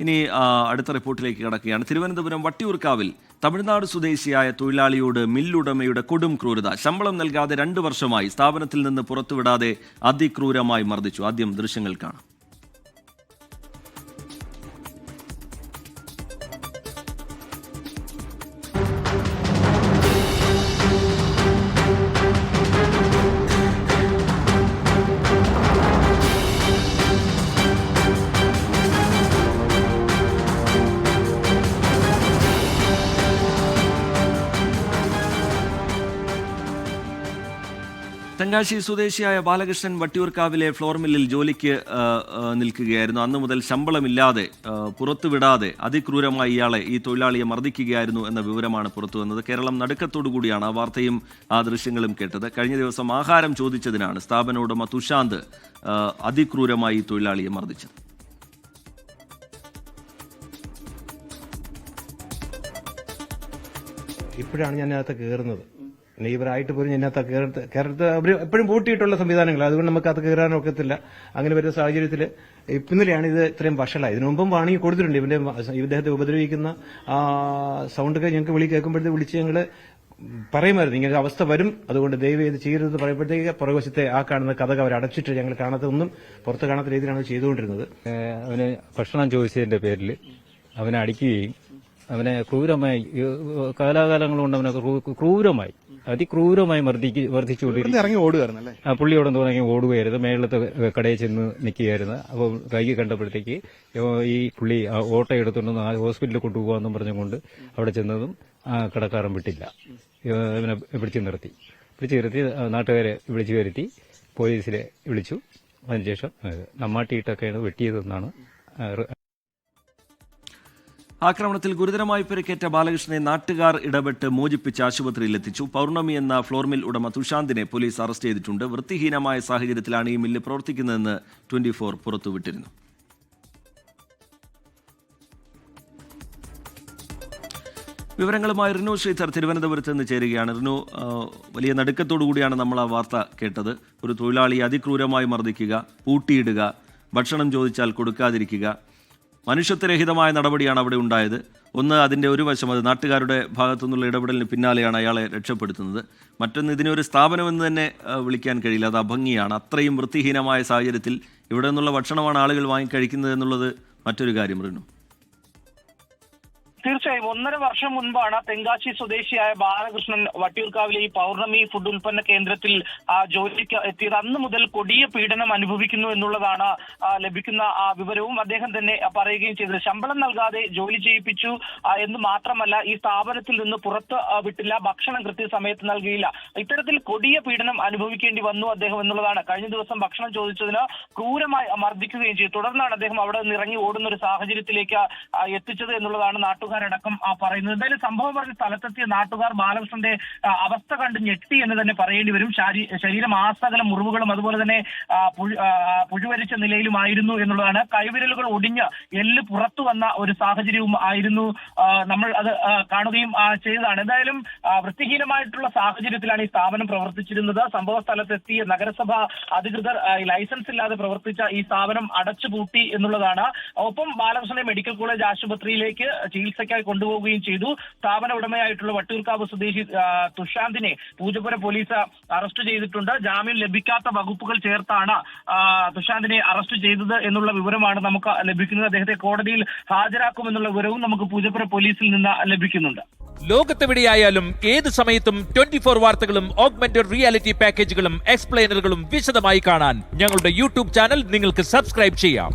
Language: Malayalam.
ഇനി അടുത്ത റിപ്പോർട്ടിലേക്ക് കടക്കുകയാണ്. തിരുവനന്തപുരം വട്ടിയൂർക്കാവിൽ തമിഴ്നാട് സ്വദേശിയായ തൊഴിലാളിയോട് മില്ലുടമയുടെ കൊടും ക്രൂരത. ശമ്പളം നൽകാതെ 2 വർഷമായി സ്ഥാപനത്തിൽ നിന്ന് പുറത്തുവിടാതെ അതിക്രൂരമായി മർദ്ദിച്ചു. ആദ്യം ദൃശ്യങ്ങൾ കാണാം. തെങ്കാശി സ്വദേശിയായ ബാലകൃഷ്ണൻ വട്ടിയൂർക്കാവിലെ ഫ്ലോർ മില്ലിൽ ജോലിക്ക് നിൽക്കുകയായിരുന്നു. അന്നു മുതൽ ശമ്പളമില്ലാതെ പുറത്തുവിടാതെ അതിക്രൂരമായി ഈ തൊഴിലാളിയെ മർദ്ദിക്കുകയായിരുന്നു എന്ന വിവരമാണ് പുറത്തുവന്നത്. കേരളം നടുക്കത്തോടുകൂടിയാണ് ആ വാർത്തയും ആ ദൃശ്യങ്ങളും കേട്ടത്. കഴിഞ്ഞ ദിവസം ആഹാരം ചോദിച്ചതിനാണ് സ്ഥാപന ഉടമ തുഷാന്ത് അതിക്രൂരമായി ഈ തൊഴിലാളിയെ മർദ്ദിച്ചത്. ഇപ്പോഴാണ് ഞാൻ അതിനകത്ത് കയറുന്നത്. നെയ്ബറായിട്ട് പോലും ഇതിനകത്ത് കയറത്ത് അവർ എപ്പോഴും പൂട്ടിയിട്ടുള്ള സംവിധാനങ്ങൾ, അതുകൊണ്ട് നമുക്ക് അത് കയറാൻ ഒക്കത്തില്ല. അങ്ങനെ വരുന്ന സാഹചര്യത്തിൽ ഇന്നലെയാണ് ഇത് ഇത്രയും വഷളായി. ഇതിനു മുമ്പും വാണിംഗ് കൊടുത്തിട്ടുണ്ട്. ഇദ്ദേഹത്തെ ഉപദ്രവിക്കുന്ന സൗണ്ടൊക്കെ ഞങ്ങൾക്ക് കേൾക്കുമ്പോഴത്തേക്ക് വിളിച്ച് ഞങ്ങൾ പറയുമായിരുന്നു ഇങ്ങനെ അവസ്ഥ വരും, അതുകൊണ്ട് ദയവ് ചെയ്ത് ചെയ്യരുത് പറയുമ്പോഴത്തേക്ക് പുറകുവശത്തെ ആ കാണുന്ന കഥകൾ അവർ അടച്ചിട്ട് ഞങ്ങൾ കാണാത്തൊന്നും പുറത്ത് കാണാത്ത രീതിയിലാണ് ചെയ്തുകൊണ്ടിരുന്നത്. അവന് ഭക്ഷണം ചോദിച്ചതിന്റെ പേരിൽ അവനെ അടിക്കുകയും അവനെ ക്രൂരമായി കാലാകാലങ്ങൾ കൊണ്ട് അവനെ ക്രൂരമായി അതിക്രൂരമായി വർദ്ധിച്ചുകൊണ്ടിരിക്കുന്നു. ഇറങ്ങി ഓടുകയായിരുന്നല്ലേ? പുള്ളിയോടെ തുടങ്ങി ഓടുകയായിരുന്നു. മേളത്തെ കടയിൽ ചെന്ന് നിൽക്കുകയായിരുന്നു. അപ്പോൾ കൈ കണ്ടപ്പോഴത്തേക്ക് ഈ പുള്ളി ഓട്ടോ എടുത്തുകൊണ്ടൊന്ന് ഹോസ്പിറ്റലിൽ കൊണ്ടുപോകാമെന്നും പറഞ്ഞുകൊണ്ട് അവിടെ ചെന്നതും ആ കടക്കാരൻ വിട്ടില്ല. ഇവനെ പിടിച്ചു നിർത്തി നാട്ടുകാരെ വിളിച്ചു വരുത്തി പോലീസിലെ വിളിച്ചു. അതിനുശേഷം നമ്മാട്ടിയിട്ടൊക്കെയാണ് വെട്ടിയതെന്നാണ്. ആക്രമണത്തിൽ ഗുരുതരമായി പരിക്കേറ്റ ബാലകൃഷ്ണനെ നാട്ടുകാർ ഇടപെട്ട് മോചിപ്പിച്ച് ആശുപത്രിയിലെത്തിച്ചു. പൗർണമി എന്ന ഫ്ലോർ മിൽ ഉടമ തുഷാന്തിനെ പോലീസ് അറസ്റ്റ് ചെയ്തിട്ടുണ്ട്. വൃത്തിഹീനമായ സാഹചര്യത്തിലാണ് ഈ മില്ല് പ്രവർത്തിക്കുന്നതെന്ന് 24 പുറത്തുവിട്ടിരുന്നു. വിവരങ്ങളുമായി റിനു ശ്രീധർ തിരുവനന്തപുരത്ത് നിന്ന് ചേരുകയാണ്. റിനു, വലിയ നടുക്കത്തോടുകൂടിയാണ് നമ്മൾ ആ വാർത്ത കേട്ടത്. ഒരു തൊഴിലാളിയെ അതിക്രൂരമായി മർദ്ദിക്കുക, പൂട്ടിയിടുക, ഭക്ഷണം ചോദിച്ചാൽ കൊടുക്കാതിരിക്കുക, മനുഷ്യത്വരഹിതമായ നടപടിയാണ് അവിടെ ഉണ്ടായത്. ഒന്ന്, അതിൻ്റെ ഒരു വശം അത് നാട്ടുകാരുടെ ഭാഗത്തുനിന്നുള്ള ഇടപെടലിന് പിന്നാലെയാണ് അയാളെ രക്ഷപ്പെടുത്തുന്നത്. മറ്റൊന്ന്, ഇതിനൊരു സ്ഥാപനമെന്ന് തന്നെ വിളിക്കാൻ കഴിയില്ല, അത് അഭംഗിയാണ്. അത്രയും വൃത്തിഹീനമായ സാഹചര്യത്തിൽ ഇവിടെ നിന്നുള്ള ഭക്ഷണമാണ് ആളുകൾ വാങ്ങിക്കഴിക്കുന്നത് എന്നുള്ളത് മറ്റൊരു കാര്യം. റിനു, തീർച്ചയായും 1.5 വർഷം മുൻപാണ് തെങ്കാശി സ്വദേശിയായ ബാലകൃഷ്ണൻ വട്ടിയൂർക്കാവിലെ ഈ പൗർണമി ഫുഡ് ഉൽപ്പന്ന കേന്ദ്രത്തിൽ ജോലിക്ക് എത്തിയത്. അന്ന് മുതൽ കൊടിയ പീഡനം അനുഭവിക്കുന്നു എന്നുള്ളതാണ് ലഭിക്കുന്ന വിവരവും അദ്ദേഹം തന്നെ പറയുകയും ചെയ്തത്. ശമ്പളം നൽകാതെ ജോലി ചെയ്യിപ്പിച്ചു എന്ന് മാത്രമല്ല, ഈ സ്ഥാപനത്തിൽ നിന്ന് പുറത്ത് വിട്ടില്ല, ഭക്ഷണം കൃത്യസമയത്ത് നൽകിയില്ല. ഇത്തരത്തിൽ കൊടിയ പീഡനം അനുഭവിക്കേണ്ടി വന്നു അദ്ദേഹം എന്നുള്ളതാണ്. കഴിഞ്ഞ ദിവസം ഭക്ഷണം ചോദിച്ചതിന് ക്രൂരമായി മർദ്ദിക്കുകയും ചെയ്തു. തുടർന്നാണ് അദ്ദേഹം അവിടെ നിന്ന് ഇറങ്ങി ഓടുന്ന ഒരു സാഹചര്യത്തിലേക്ക് എത്തിച്ചത് എന്നുള്ളതാണ് നാട്ടുകാരടക്കം പറയുന്നത്. എന്തായാലും സംഭവം പറഞ്ഞ സ്ഥലത്തെത്തിയ നാട്ടുകാർ ബാലകൃഷ്ണന്റെ അവസ്ഥ കണ്ട് ഞെട്ടി എന്ന് തന്നെ പറയേണ്ടി വരും. ശരീരം ആസകലം മുറിവുകളും അതുപോലെ തന്നെ പുഴുവരിച്ച നിലയിലുമായിരുന്നു എന്നുള്ളതാണ്. കൈവിരലുകൾ ഒടിഞ്ഞ് എല്ല് പുറത്തു വന്ന ഒരു സാഹചര്യവും ആയിരുന്നു നമ്മൾ അത് കാണുകയും ചെയ്തതാണ്. എന്തായാലും വൃത്തിഹീനമായിട്ടുള്ള സാഹചര്യത്തിലാണ് ഈ സ്ഥാപനം പ്രവർത്തിച്ചിരുന്നത്. സംഭവ സ്ഥലത്തെത്തിയ നഗരസഭ അധികൃതർ ലൈസൻസ് ഇല്ലാതെ പ്രവർത്തിച്ച ഈ സ്ഥാപനം അടച്ചുപൂട്ടി എന്നുള്ളതാണ്. ഒപ്പം ബാലകൃഷ്ണനെ മെഡിക്കൽ കോളേജ് ആശുപത്രിയിലേക്ക് ചികിത്സയ്ക്കായി കൊണ്ടുപോവുകയും ചെയ്തു. സ്ഥാപന ഉടമയായിട്ടുള്ള വട്ടിയൂർക്കാവ് സ്വദേശി തുഷാന്തിനെ പൂജപ്പുര പോലീസ് അറസ്റ്റ് ചെയ്തിട്ടുണ്ട്. ജാമ്യം ലഭിക്കാത്ത വകുപ്പുകൾ ചേർത്താണ് തുഷാന്തിനെ അറസ്റ്റ് ചെയ്തത് എന്നുള്ള വിവരമാണ് നമുക്ക് ലഭിക്കുന്നത്. അദ്ദേഹത്തെ കോടതിയിൽ ഹാജരാക്കുമെന്നുള്ള വിവരവും നമുക്ക് പൂജപ്പുര പോലീസിൽ നിന്ന് ലഭിക്കുന്നുണ്ട്. ലോകത്തെവിടെയായാലും ഏത് സമയത്തും 24 വാർത്തകളും ഓഗ്മെന്റഡ് റിയാലിറ്റി പാക്കേജുകളും എക്സ്പ്ലെയിനറുകളും വിശദമായി കാണാൻ ഞങ്ങളുടെ യൂട്യൂബ് ചാനൽ നിങ്ങൾക്ക് സബ്സ്ക്രൈബ് ചെയ്യാം.